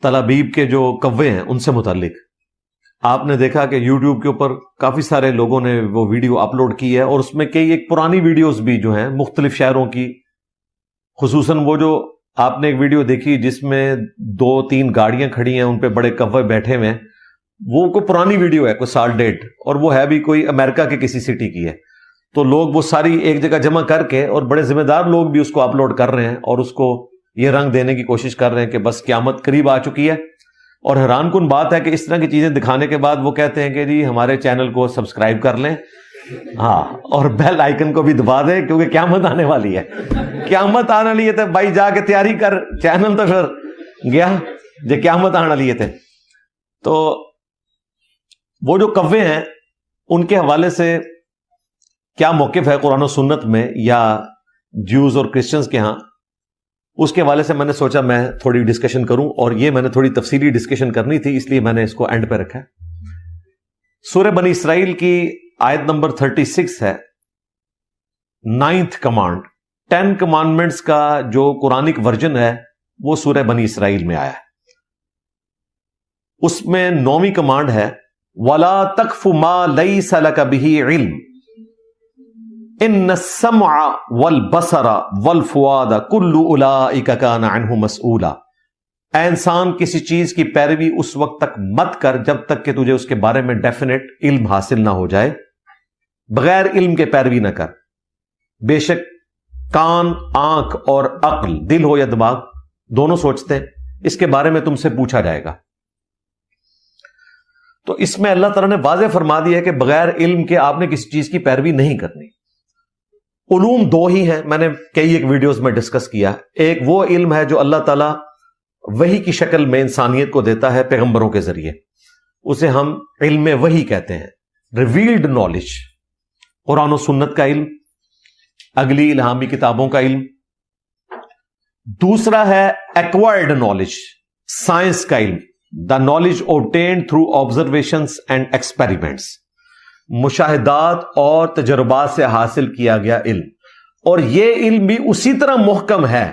تلابیب کے جو کوے ہیں ان سے متعلق آپ نے دیکھا کہ یوٹیوب کے اوپر کافی سارے لوگوں نے وہ ویڈیو اپلوڈ کی ہے، اور اس میں کئی ایک پرانی ویڈیوز بھی جو ہیں مختلف شہروں کی، خصوصاً وہ جو آپ نے ایک ویڈیو دیکھی جس میں 2-3 گاڑیاں کھڑی ہیں، ان پہ بڑے کوے بیٹھے ہوئے ہیں، وہ کوئی پرانی ویڈیو ہے، کوئی سال ڈیٹ، اور وہ ہے بھی کوئی امریکہ کے کسی سٹی کی ہے. تو لوگ وہ ساری ایک جگہ جمع کر کے، اور بڑے ذمہ دار لوگ بھی اس کو اپلوڈ کر رہے ہیں اور اس کو یہ رنگ دینے کی کوشش کر رہے ہیں کہ بس قیامت قریب آ چکی ہے. اور حیران کن بات ہے کہ اس طرح کی چیزیں دکھانے کے بعد وہ کہتے ہیں کہ جی ہمارے چینل کو سبسکرائب کر لیں، ہاں، اور بیل آئیکن کو بھی دبا دیں کیونکہ قیامت آنے والی ہے. قیامت آنے والی ہے تو بھائی جا کے تیاری کر، چینل تو پھر گیا جو قیامت آنے والی ہے. تو وہ جو کوے ہیں ان کے حوالے سے کیا موقف ہے قرآن و سنت میں یا جیوز اور کرسچنز کے ہاں، اس کے حوالے سے میں نے سوچا میں تھوڑی ڈسکشن کروں، اور یہ میں نے تھوڑی تفصیلی ڈسکشن کرنی تھی، اس لیے میں نے اس کو اینڈ پہ رکھا ہے. سورہ بنی اسرائیل کی آیت نمبر 36 ہے، 9th کمانڈ. 10 کمانڈمنٹس کا جو قرآنک ورژن ہے وہ سورہ بنی اسرائیل میں آیا ہے. اس میں 9ویں کمانڈ ہے، وَلَا تَقْفُ مَا لَيْسَ لَكَ بِهِ عِلْمٌ ان السمع والبصر والفؤاد كل اولئک کان عنہ مسئولا. اے انسان، کسی چیز کی پیروی اس وقت تک مت کر جب تک کہ تجھے اس کے بارے میں ڈیفینیٹ علم حاصل نہ ہو جائے. بغیر علم کے پیروی نہ کر. بے شک کان، آنکھ اور عقل، دل ہو یا دماغ، دونوں سوچتے ہیں، اس کے بارے میں تم سے پوچھا جائے گا. تو اس میں اللہ تعالیٰ نے واضح فرما دیا ہے کہ بغیر علم کے آپ نے کسی چیز کی پیروی نہیں کرنی. علوم 2 ہی ہیں، میں نے کئی ایک ویڈیوز میں ڈسکس کیا. ایک وہ علم ہے جو اللہ تعالیٰ وحی کی شکل میں انسانیت کو دیتا ہے پیغمبروں کے ذریعے، اسے ہم علم وحی کہتے ہیں، ریویلڈ نالج، قرآن و سنت کا علم، اگلی الہامی کتابوں کا علم. دوسرا ہے ایکوائرڈ نالج، سائنس کا علم، the knowledge obtained through observations and experiments، مشاہدات اور تجربات سے حاصل کیا گیا علم. اور یہ علم بھی اسی طرح محکم ہے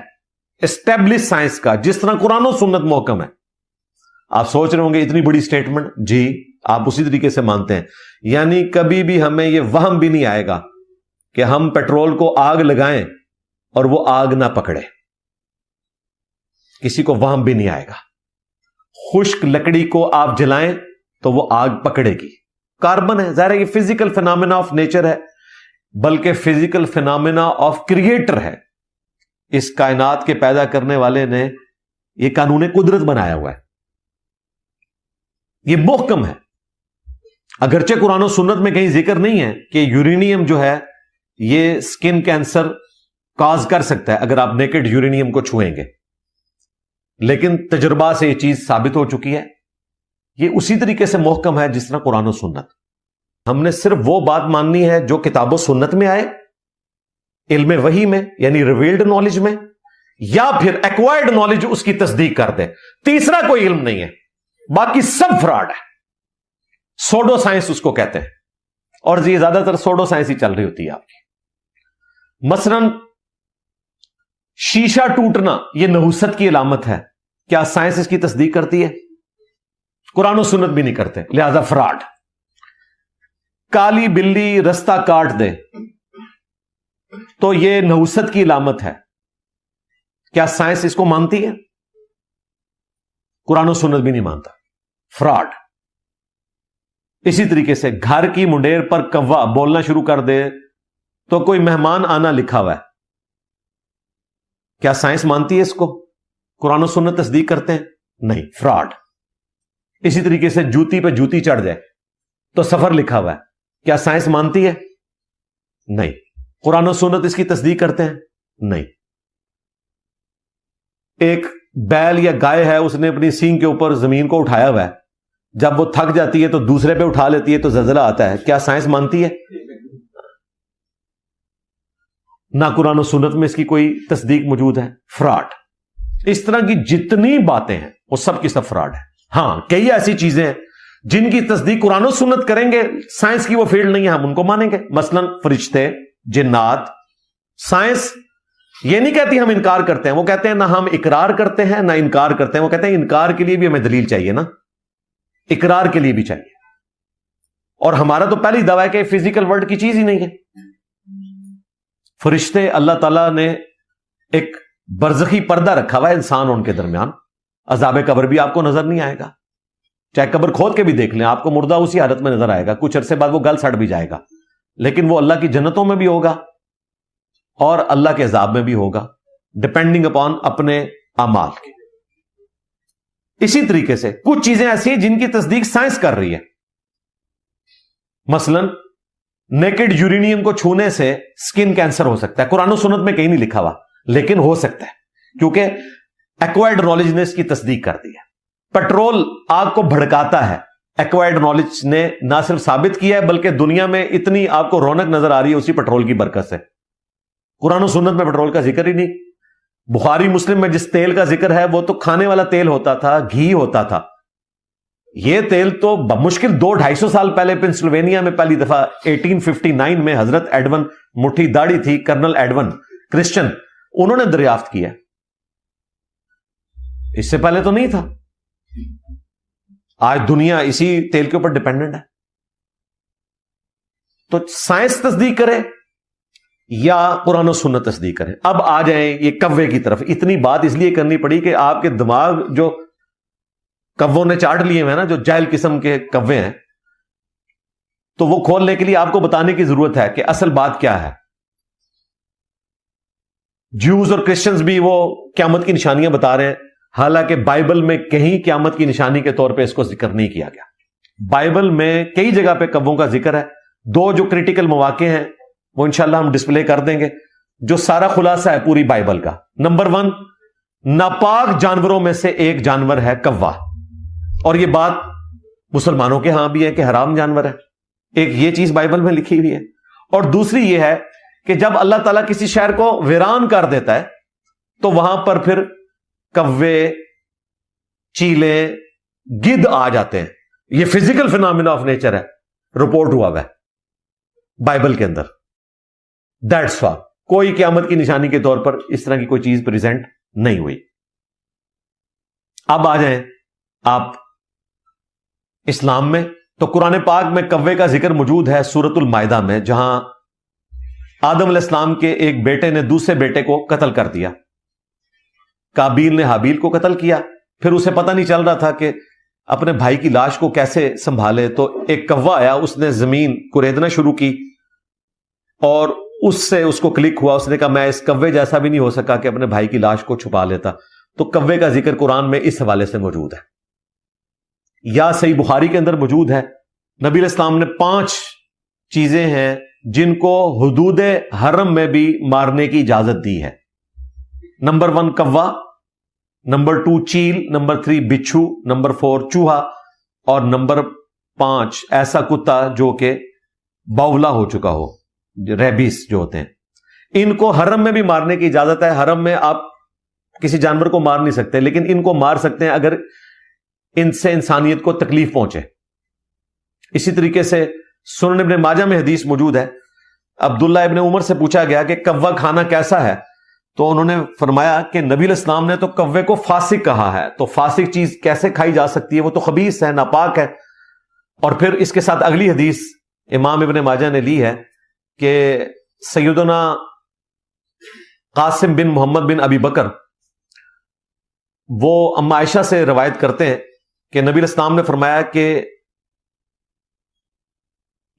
اسٹیبلش سائنس کا جس طرح قرآن و سنت محکم ہے. آپ سوچ رہے ہوں گے اتنی بڑی سٹیٹمنٹ، جی آپ اسی طریقے سے مانتے ہیں. یعنی کبھی بھی ہمیں یہ وہم بھی نہیں آئے گا کہ ہم پیٹرول کو آگ لگائیں اور وہ آگ نہ پکڑے. کسی کو وہم بھی نہیں آئے گا. خشک لکڑی کو آپ جلائیں تو وہ آگ پکڑے گی. کاربن ہے، ظاہر ہے یہ فزیکل فینامنا آف نیچر ہے، بلکہ فزیکل فینامنا آف کریٹر ہے. اس کائنات کے پیدا کرنے والے نے یہ قانون قدرت بنایا ہوا ہے، یہ محکم ہے. اگرچہ قرآن و سنت میں کہیں ذکر نہیں ہے کہ یورینیم جو ہے یہ سکن کینسر کاز کر سکتا ہے اگر آپ نیکڈ یورینیم کو چھوئیں گے، لیکن تجربہ سے یہ چیز ثابت ہو چکی ہے. یہ اسی طریقے سے محکم ہے جس طرح قرآن و سنت. ہم نے صرف وہ بات ماننی ہے جو کتاب و سنت میں آئے، علم وحی میں یعنی ریویلڈ نالج میں، یا پھر ایکوائرڈ نالج اس کی تصدیق کر دے. تیسرا کوئی علم نہیں ہے، باقی سب فراڈ ہے. سوڈو سائنس اس کو کہتے ہیں، اور یہ زیادہ تر سوڈو سائنس ہی چل رہی ہوتی ہے آپ کی. مثلا شیشہ ٹوٹنا یہ نحوست کی علامت ہے، کیا سائنس اس کی تصدیق کرتی ہے؟ قرآن و سنت بھی نہیں کرتے، لہذا فراڈ. کالی بلی رستہ کاٹ دے تو یہ نحوست کی علامت ہے، کیا سائنس اس کو مانتی ہے؟ قرآن و سنت بھی نہیں مانتا، فراڈ. اسی طریقے سے گھر کی منڈیر پر کوا بولنا شروع کر دے تو کوئی مہمان آنا لکھا ہوا ہے، کیا سائنس مانتی ہے اس کو؟ قرآن و سنت تصدیق کرتے ہیں؟ نہیں، فراڈ. اسی طریقے سے جوتی پہ جوتی چڑھ جائے تو سفر لکھا ہوا ہے، کیا سائنس مانتی ہے؟ نہیں. قرآن و سنت اس کی تصدیق کرتے ہیں؟ نہیں. ایک بیل یا گائے ہے، اس نے اپنی سینگ کے اوپر زمین کو اٹھایا ہوا ہے، جب وہ تھک جاتی ہے تو دوسرے پہ اٹھا لیتی ہے تو زلزلہ آتا ہے، کیا سائنس مانتی ہے؟ نہ قرآن و سنت میں اس کی کوئی تصدیق موجود ہے، فراڈ. اس طرح کی جتنی باتیں ہیں وہ سب کی سب فراڈ ہے. ہاں، کئی ایسی چیزیں ہیں جن کی تصدیق قرآن و سنت کریں گے، سائنس کی وہ فیلڈ نہیں ہے، ہم ان کو مانیں گے. مثلا فرشتے، جنات. سائنس یہ نہیں کہتی ہم انکار کرتے ہیں، وہ کہتے ہیں نہ ہم اقرار کرتے ہیں نہ انکار کرتے ہیں، وہ کہتے ہیں انکار کے لیے بھی ہمیں دلیل چاہیے نا، اقرار کے لیے بھی چاہیے، اور ہمارا تو پہلی دعویٰ ہے کہ فزیکل ورلڈ کی چیز ہی نہیں ہے۔ فرشتے اللہ تعالیٰ نے ایک برزخی پردہ رکھا ہوا ہے انسان اور ان کے درمیان، عذاب قبر بھی آپ کو نظر نہیں آئے گا، چاہے قبر کھود کے بھی دیکھ لیں آپ کو مردہ اسی حالت میں نظر آئے گا، کچھ عرصے بعد وہ گل سڑ بھی جائے گا، لیکن وہ اللہ کی جنتوں میں بھی ہوگا اور اللہ کے عذاب میں بھی ہوگا، ڈپینڈنگ اپون اپنے اعمال کے۔ اسی طریقے سے کچھ چیزیں ایسی ہیں جن کی تصدیق سائنس کر رہی ہے، مثلا نیکڈ یورینیم کو چھونے سے سکن کینسر ہو سکتا ہے، قرآن و سنت میں کہیں نہیں لکھا ہوا لیکن ہو سکتا ہے کیونکہ ایکوائرڈ نالج نے اس کی تصدیق کر دی ہے۔ پیٹرول آگ کو بھڑکاتا ہے، ایکوائرڈ نالج نے نہ صرف ثابت کیا ہے بلکہ دنیا میں اتنی آپ کو رونق نظر آ رہی ہے اسی پیٹرول کی برکت سے۔ قرآن و سنت میں پیٹرول کا ذکر ہی نہیں، بخاری مسلم میں جس تیل کا ذکر ہے وہ تو کھانے والا تیل ہوتا تھا، گھی ہوتا تھا، یہ تیل تو بمشکل 200-250 سال پہلے پنسلوینیا میں پہلی دفعہ 1859 میں حضرت ایڈون، مٹھی داڑھی تھی کرنل ایڈون کرسچن، انہوں نے دریافت کیا، اس سے پہلے تو نہیں تھا۔ آج دنیا اسی تیل کے اوپر ڈیپینڈنٹ ہے۔ تو سائنس تصدیق کرے یا قرآن و سنت تصدیق کرے۔ اب آ جائیں یہ کوے کی طرف، اتنی بات اس لیے کرنی پڑی کہ آپ کے دماغ جو کووں نے چاٹ لیے ہیں نا، جو جاہل قسم کے کوے ہیں، تو وہ کھولنے کے لیے آپ کو بتانے کی ضرورت ہے کہ اصل بات کیا ہے۔ جیوز اور کرسچنز بھی وہ قیامت کی نشانیاں بتا رہے ہیں، حالانکہ بائبل میں کہیں قیامت کی نشانی کے طور پہ اس کو ذکر نہیں کیا گیا۔ بائبل میں کئی جگہ پہ کووں کا ذکر ہے، دو جو کریٹیکل مواقع ہیں وہ انشاءاللہ ہم ڈسپلے کر دیں گے، جو سارا خلاصہ ہے پوری بائبل کا۔ نمبر 1، ناپاک جانوروں میں سے ایک جانور ہے کوا، اور یہ بات مسلمانوں کے ہاں بھی ہے کہ حرام جانور ہے، ایک یہ چیز بائبل میں لکھی ہوئی ہے، اور دوسری یہ ہے کہ جب اللہ تعالیٰ کسی شہر کو ویران کر دیتا ہے تو وہاں پر پھر کوے، چیلے، گدھ آ جاتے ہیں۔ یہ فزیکل فینامنا آف نیچر ہے، رپورٹ ہوا ہے بائبل کے اندر۔ دیٹس وائی کوئی قیامت کی نشانی کے طور پر اس طرح کی کوئی چیز پریزنٹ نہیں ہوئی۔ اب آ جائیں آپ اسلام میں، تو قرآن پاک میں کوے کا ذکر موجود ہے سورۃ المائدہ میں، جہاں آدم علیہ السلام کے ایک بیٹے نے دوسرے بیٹے کو قتل کر دیا، قابیل نے حابیل کو قتل کیا، پھر اسے پتہ نہیں چل رہا تھا کہ اپنے بھائی کی لاش کو کیسے سنبھالے، تو ایک کوا آیا، اس نے زمین کریدنا شروع کی اور اس سے اس کو کلک ہوا، اس نے کہا میں اس کوے جیسا بھی نہیں ہو سکا کہ اپنے بھائی کی لاش کو چھپا لیتا۔ تو کوے کا ذکر قرآن میں اس حوالے سے موجود ہے، یا صحیح بخاری کے اندر موجود ہے۔ نبی علیہ السلام نے 5 چیزیں ہیں جن کو حدود حرم میں بھی مارنے کی اجازت دی ہے۔ نمبر 1 کوا، نمبر 2 چیل، نمبر 3 بچھو، نمبر 4 چوہا، اور نمبر 5 ایسا کتا جو کہ باولا ہو چکا ہو، ریبیس جو ہوتے ہیں۔ ان کو حرم میں بھی مارنے کی اجازت ہے۔ حرم میں آپ کسی جانور کو مار نہیں سکتے، لیکن ان کو مار سکتے ہیں اگر ان سے انسانیت کو تکلیف پہنچے۔ اسی طریقے سے سنن ابن ماجہ میں حدیث موجود ہے، عبداللہ ابن عمر سے پوچھا گیا کہ کوا کھانا کیسا ہے، تو انہوں نے فرمایا کہ نبی علیہ السلام نے تو کوے کو فاسق کہا ہے، تو فاسق چیز کیسے کھائی جا سکتی ہے، وہ تو خبیث ہے، ناپاک ہے۔ اور پھر اس کے ساتھ اگلی حدیث امام ابن ماجہ نے لی ہے کہ سیدنا قاسم بن محمد بن ابی بکر وہ اما عائشہ سے روایت کرتے ہیں کہ نبی علیہ السلام نے فرمایا کہ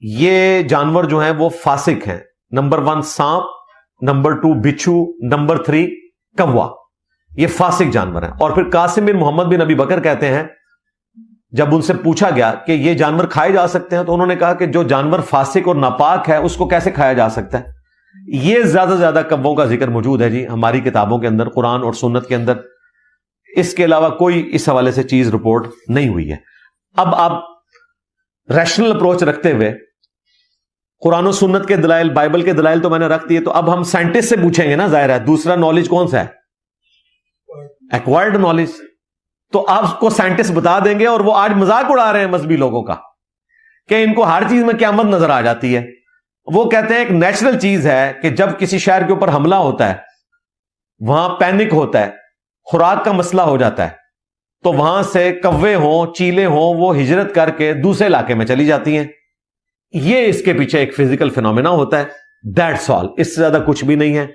یہ جانور جو ہیں وہ فاسق ہیں۔ نمبر 1 سانپ، نمبر 2 بچھو، نمبر 3 کوا، یہ فاسق جانور ہیں۔ اور پھر قاسم بن محمد بن ابی بکر کہتے ہیں جب ان سے پوچھا گیا کہ یہ جانور کھائے جا سکتے ہیں، تو انہوں نے کہا کہ جو جانور فاسق اور ناپاک ہے اس کو کیسے کھایا جا سکتا ہے۔ یہ زیادہ سے زیادہ کووں کا ذکر موجود ہے جی ہماری کتابوں کے اندر، قرآن اور سنت کے اندر، اس کے علاوہ کوئی اس حوالے سے چیز رپورٹ نہیں ہوئی ہے۔ اب آپ ریشنل اپروچ رکھتے ہوئے قرآن و سنت کے دلائل، بائبل کے دلائل تو میں نے رکھ دیے، تو اب ہم سائنٹسٹ سے پوچھیں گے نا، ظاہر ہے دوسرا نالج کون سا ہے؟ Acquired knowledge. تو آپ کو سائنٹسٹ بتا دیں گے، اور وہ آج مذاق اڑا رہے ہیں مذہبی لوگوں کا کہ ان کو ہر چیز میں قیامت نظر آ جاتی ہے۔ وہ کہتے ہیں ایک نیچرل چیز ہے کہ جب کسی شہر کے اوپر حملہ ہوتا ہے وہاں پینک ہوتا ہے، خوراک کا مسئلہ ہو جاتا ہے، تو وہاں سے کوے ہوں، چیلے ہوں، وہ ہجرت کر کے دوسرے علاقے میں چلی جاتی ہیں. یہ اس کے پیچھے ایک فزیکل فینومینا ہوتا ہے. دیٹس آل، اس سے زیادہ کچھ بھی نہیں ہے.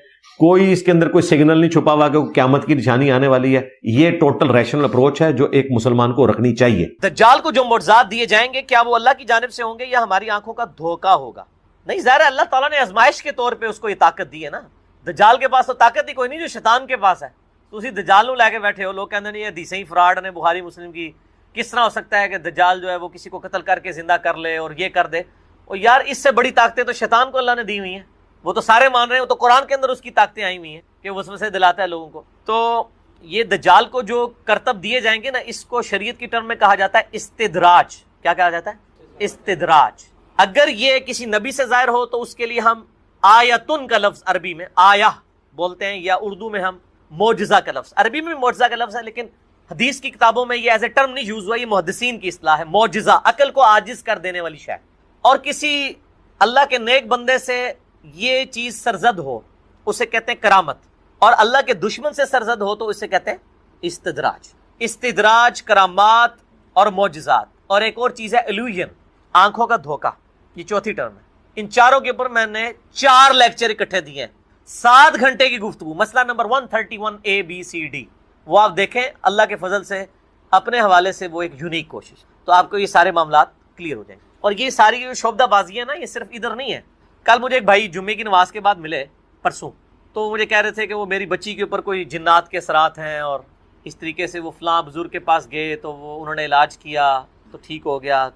کوئی اس کے اندر کوئی سگنل نہیں چھپا ہوا کہ قیامت کی نشانی آنے والی ہے. یہ ٹوٹل ریشنل اپروچ ہے جو ایک مسلمان کو رکھنی چاہیے. دجال کو جو معجزات دیے جائیں گے کیا وہ اللہ کی جانب سے ہوں گے یا ہماری آنکھوں کا دھوکہ ہوگا؟ نہیں، ظاہر ہے اللہ تعالیٰ نے آزمائش کے طور پہ اس کو یہ طاقت دی ہے نا. دجال کے پاس تو طاقت ہی کوئی نہیں جو شیطان کے پاس ہے. تو اسی دجال نو لے کے بیٹھے ہو. لوگ کہتے ہیں یہ حدیثیں ہی فراڈ نے بخاری مسلم کی. کس طرح ہو سکتا ہے کہ دجال جو ہے وہ کسی کو قتل کر کے زندہ کر لے اور یہ کر دے؟ اور یار اس سے بڑی طاقتیں تو شیطان کو اللہ نے دی ہوئی ہیں. وہ تو سارے مان رہے ہیں، وہ تو قرآن کے اندر اس کی طاقتیں آئی ہوئی ہیں کہ وسوسے دلاتا ہے لوگوں کو. تو یہ دجال کو جو کرتب دیے جائیں گے نا، اس کو شریعت کی ٹرم میں کہا جاتا ہے استدراج. کیا کہا جاتا ہے؟ استدراج. اگر یہ کسی نبی سے ظاہر ہو تو اس کے لیے ہم آیتن کا لفظ عربی میں آیہ بولتے ہیں، یا اردو میں ہم معجزہ کا لفظ. عربی میں بھی معجزہ کا لفظ ہے لیکن حدیث کی کتابوں میں یہ ایز اے ٹرم نہیں یوز ہوا. یہ محدثین کی اصطلاح ہے. معجزہ عقل کو عاجز کر دینے والی شے. اور کسی اللہ کے نیک بندے سے یہ چیز سرزد ہو اسے کہتے ہیں کرامت، اور اللہ کے دشمن سے سرزد ہو تو اسے کہتے ہیں استدراج. استدراج، کرامات اور معجزات. اور ایک اور چیز ہے ایلوژن، آنکھوں کا دھوکہ. یہ چوتھی ٹرم ہے. ان چاروں کے اوپر میں نے 4 لیکچر اکٹھے دیے ہیں، 7 گھنٹے کی گفتگو. مسئلہ نمبر 131 ABCD وہ آپ دیکھیں. اللہ کے فضل سے اپنے حوالے سے وہ ایک یونیک کوشش، تو آپ کو یہ سارے معاملات کلیئر ہو جائیں گے. اور یہ ساری جو شعبدہ بازی ہے نا، یہ صرف ادھر نہیں ہے. کل مجھے ایک بھائی جمعے کی نماز کے بعد ملے پرسوں، تو مجھے کہہ رہے تھے کہ وہ میری بچی کے اوپر کوئی جنات کے اثرات ہیں، اور اس طریقے سے وہ فلاں بزرگ کے پاس گئے تو وہ انہوں نے علاج کیا تو ٹھیک ہو گیا.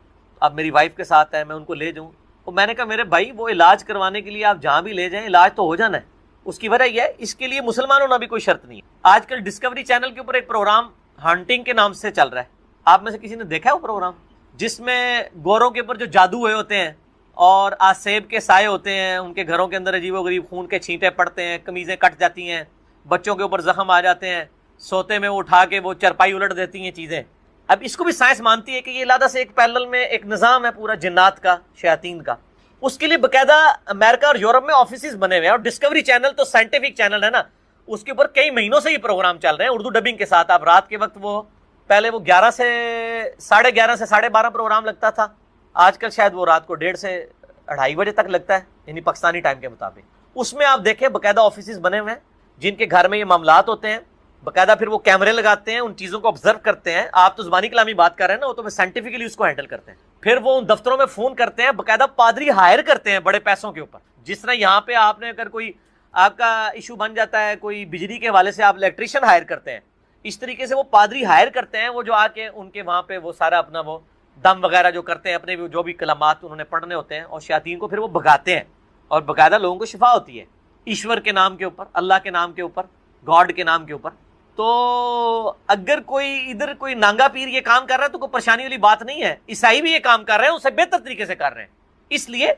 اب میری وائف کے ساتھ ہے، میں ان کو لے جاؤں. اور میں نے کہا میرے بھائی وہ علاج کروانے کے لیے آپ جہاں بھی لے جائیں علاج تو ہو جانا ہے. اس کی وجہ یہ ہے، اس کے لیے مسلمان ہونا بھی کوئی شرط نہیں ہے. آج کل ڈسکوری چینل کے اوپر ایک پروگرام ہنٹنگ کے نام سے چل رہا ہے. آپ میں سے کسی نے دیکھا ہے وہ پروگرام؟ جس میں گوروں کے اوپر جو جادو ہوئے ہوتے ہیں اور آسیب کے سائے ہوتے ہیں، ان کے گھروں کے اندر عجیب و غریب خون کے چھینٹے پڑتے ہیں، قمیضیں کٹ جاتی ہیں، بچوں کے اوپر زخم آ جاتے ہیں، سوتے میں وہ اٹھا کے وہ چرپائی الٹ دیتی ہیں چیزیں. اب اس کو بھی سائنس مانتی ہے کہ یہ علیحدہ سے ایک پیرلل میں ایک نظام ہے پورا جنات کا، شیاطین کا. اس کے لیے باقاعدہ امریکہ اور یورپ میں آفیسز بنے ہوئے ہیں. اور ڈسکوری چینل تو سائنٹیفک چینل ہے نا، اس کے اوپر کئی مہینوں سے یہ پروگرام چل رہے ہیں اردو ڈبنگ کے ساتھ. آپ رات کے وقت وہ پہلے وہ 11 سے 11:30 سے 12:30 پروگرام لگتا تھا. آج کل شاید وہ رات کو 1:30 سے 2:30 بجے تک لگتا ہے، یعنی پاکستانی ٹائم کے مطابق. اس میں آپ دیکھیں باقاعدہ آفیسز بنے ہوئے ہیں جن کے گھر میں یہ معاملات ہوتے ہیں. باقاعدہ پھر وہ کیمرے لگاتے ہیں، ان چیزوں کو آبزرو کرتے ہیں. آپ تو زبانی کلامی بات کر رہے ہیں نا، وہ تو میں سائنٹیفکلی اس کو ہینڈل کرتے ہیں. پھر وہ ان دفتروں میں فون کرتے ہیں، باقاعدہ پادری ہائر کرتے ہیں بڑے پیسوں کے اوپر. جس طرح یہاں پہ آپ نے اگر کوئی آپ کا ایشو بن جاتا ہے کوئی بجلی کے حوالے سے، آپ الیکٹریشین ہائر کرتے ہیں، اس طریقے سے وہ پادری ہائر کرتے ہیں. وہ جو آ کے ان کے وہاں پہ وہ سارا اپنا وہ دم وغیرہ جو کرتے ہیں، اپنے جو بھی کلمات انہوں نے پڑھنے ہوتے ہیں، اور شیاطین کو پھر وہ بھگاتے ہیں. اور باقاعدہ لوگوں کو شفا ہوتی ہے ایشور کے نام کے اوپر، اللہ کے نام کے اوپر، گاڈ کے نام کے اوپر. تو اگر کوئی ادھر کوئی نانگا پیر یہ کام کر رہا ہے تو کوئی پریشانی والی بات نہیں ہے. عیسائی بھی یہ کام کر رہے ہیں، اسے بہتر طریقے سے کر رہے ہیں، اس لیے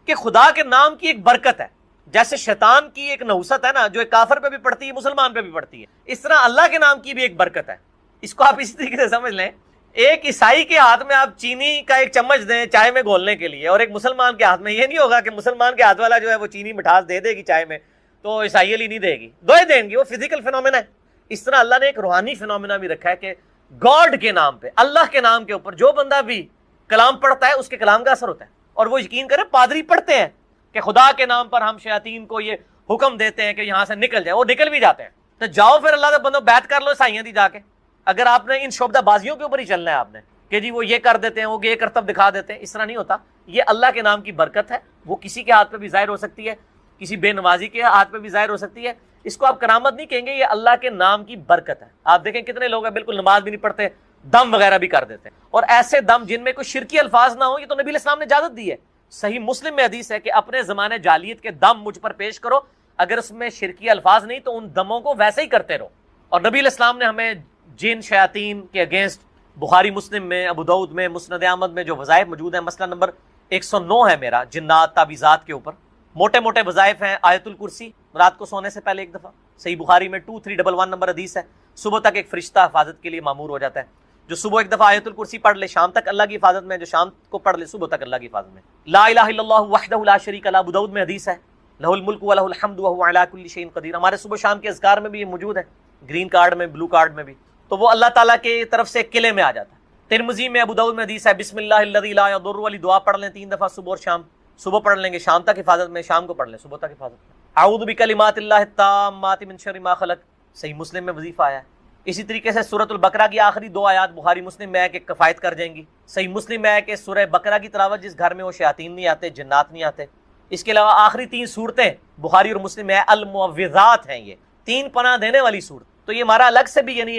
کہ خدا کے نام کی ایک برکت ہے. جیسے شیطان کی ایک نحوست ہے نا، جو ایک کافر پہ بھی پڑتی ہے مسلمان پہ بھی پڑتی ہے، اس طرح اللہ کے نام کی بھی ایک برکت ہے. اس کو آپ اسی طریقے سے سمجھ لیں. ایک عیسائی کے ہاتھ میں آپ چینی کا ایک چمچ دیں چائے میں گھولنے کے لیے، اور ایک مسلمان کے ہاتھ میں. یہ نہیں ہوگا کہ مسلمان کے ہاتھ والا جو ہے وہ چینی مٹھاس دے دے گی چائے میں تو عیسائی علی نہیں دے گی، دوئے دیں گی. وہ فزیکل فینومینا ہے. اس طرح اللہ نے ایک روحانی فینومینا بھی رکھا ہے کہ گاڈ کے نام پہ، اللہ کے نام کے اوپر جو بندہ بھی کلام پڑھتا ہے اس کے کلام کا اثر ہوتا ہے. اور وہ یقین کریں پادری پڑھتے ہیں کہ خدا کے نام پر ہم شیاطین کو یہ حکم دیتے ہیں کہ یہاں سے نکل جائیں، وہ نکل بھی جاتے ہیں. تو جاؤ پھر اللہ کے بندوں بیعت کر لو عیسائیوں دی جا کے. اگر آپ نے ان شعبدہ بازیوں کے اوپر ہی چلنا ہے آپ نے کہ جی وہ یہ کر دیتے ہیں، وہ یہ کرتب دکھا دیتے ہیں، اس طرح نہیں ہوتا. یہ اللہ کے نام کی برکت ہے. وہ کسی کے ہاتھ پہ بھی ظاہر ہو سکتی ہے، کسی بے نمازی کے ہاتھ پہ بھی ظاہر ہو سکتی ہے. اس کو آپ کرامت نہیں کہیں گے، یہ اللہ کے نام کی برکت ہے. آپ دیکھیں کتنے لوگ ہیں بالکل نماز بھی نہیں پڑھتے، دم وغیرہ بھی کر دیتے ہیں. اور ایسے دم جن میں کوئی شرکی الفاظ نہ ہو، یہ تو نبی علیہ السلام نے اجازت دی ہے. صحیح مسلم میں حدیث ہے کہ اپنے زمانے جاہلیت کے دم مجھ پر پیش کرو، اگر اس میں شرکی الفاظ نہیں تو ان دموں کو ویسے ہی کرتے رہو. اور نبی علیہ السلام نے ہمیں جن شیاطین کے اگینسٹ بخاری مسلم میں، ابو داؤد میں، مسند احمد میں جو وظائف موجود ہیں، مسئلہ نمبر 109 ہے میرا جنات تعویذات کے اوپر. موٹے موٹے وظائف ہیں. آیت الکرسی رات کو سونے سے پہلے ایک دفعہ، صحیح بخاری میں 2311 نمبر حدیث ہے. صبح تک ایک فرشتہ حفاظت کے لیے مامور ہو جاتا ہے. جو صبح ایک دفعہ آیت الکرسی پڑھ لے شام تک اللہ کی حفاظت میں، جو شام کو پڑھ لے صبح تک اللہ کی حفاظت میں. لا الہ الا اللہ وحدہ لا شریک لہ، ابو داؤد میں حدیث ہے. لہ الملک ولہ الحمد وہو علی کل شیء قدیر. ہمارے صبح شام کے اذکار میں بھی یہ موجود ہے، گرین کارڈ میں، بلو کارڈ میں بھی. تو وہ اللہ تعالیٰ کی طرف سے ایک قلعے میں آ جاتا ہے. ترمذی میں، ابو داؤد میں حدیث ہے بسم اللہ الذی لا یضر والی دعا پڑھ لیں 3 دفعہ صبح اور شام. صبح پڑھ لیں گے شام تک حفاظت میں، شام کو پڑھ لیں صبح تک حفاظت میں. اعوذ بکلمات اللہ التامات من شر ما خلق، صحیح مسلم میں وظیفہ آیا ہے. اسی طریقے سے سورۃ البقرہ کی آخری 2 آیات بخاری مسلم میں ہے کہ کفایت کر جائیں گی. صحیح مسلم میں ہے کہ سورہ بقرہ کی تلاوت جس گھر میں وہ شیاطین نہیں آتے، جنات نہیں آتے. اس کے علاوہ آخری 3 صورتیں بخاری اور مسلم میں ہے، المعوذات ہیں، یہ 3 پناہ دینے والی صورت. تو یہ ہمارا الگ سے بھی یعنی